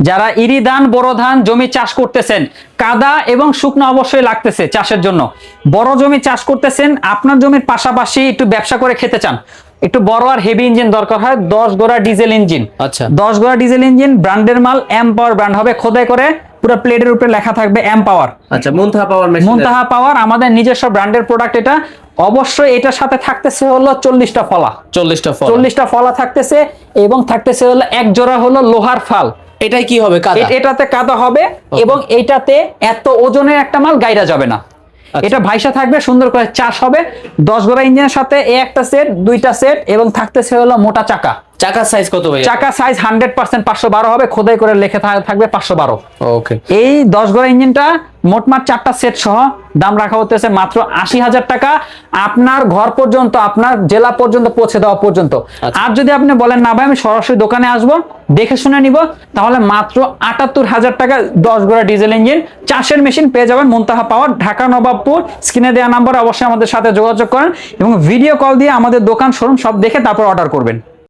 যারা ইরি ধান বোরো ধান জমি চাষ করতেছেন, কাদা এবং শুকনো অবশ্যই লাগতেছে চাষের জন্য, বড় জমি চাষ করতেছেন, আপনার জমির পাশাপাশি একটু ব্যবসা করে খেতে চান, একটু বড় আর হেভি ইঞ্জিন দরকার হয়, 10 গোড়া ডিজেল ইঞ্জিন। আচ্ছা, 10 গোড়া ডিজেল ইঞ্জিন, ব্র্যান্ডের মাল, এমপাওয়ার ব্র্যান্ড হবে, খোদাই করে পুরো প্লেটের উপরে লেখা থাকবে এমপাওয়ার। আচ্ছা, মুনতাহা পাওয়ার মেশিন, মুনতাহা পাওয়ার আমাদের নিজস্ব ব্র্যান্ডের প্রোডাক্ট এটা। অবশ্যই এটার সাথে থাকতেছে হলো 40টা ফলা, 40টা ফলা থাকতেছে, এবং থাকতেছে হলো এক জোড়া হলো লোহার ফাল। এটাই কি হবে? কাদা। এটাতে কাদা হবে, এবং এইটাতে এত ওজনের একটা মাল গাইরা যাবে না। এটা ভাইসা থাকবে, সুন্দর করে চাষ হবে। 10 গোড়া ইঞ্জিনের সাথে একটা সেট, 2টা সেট, এবং থাকতেছে হলো মোটা চাকা। চাকার সাইজ কত ভাই? চাকা সাইজ 100% 512 হবে, খোদাই করে লেখা থাকবে 512। ওকে। এই 10 গোড়া ইঞ্জিনটা মোটমাট 4টা সেট সহ দাম রাখা হতেছে মাত্র 80,000 টাকা, আপনার ঘর পর্যন্ত, আপনার জেলা পর্যন্ত পৌঁছে দেওয়া পর্যন্ত। আর যদি আপনি বলেন না ভাই আমি সরাসরি দোকানে আসবো, দেখে শুনে নিব, তাহলে মাত্র 78,000 টাকা 10 গোড়া ডিজেল ইঞ্জিন চাষের মেশিন পেয়ে যাবেন মুনতাহা পাওয়ার, ঢাকা নবাবপুর। স্ক্রিনে দেওয়া নাম্বারে অবশ্যই আমাদের সাথে যোগাযোগ করেন, এবং ভিডিও কল দিয়ে আমাদের দোকান শোরুম সব দেখে তারপর অর্ডার করবেন।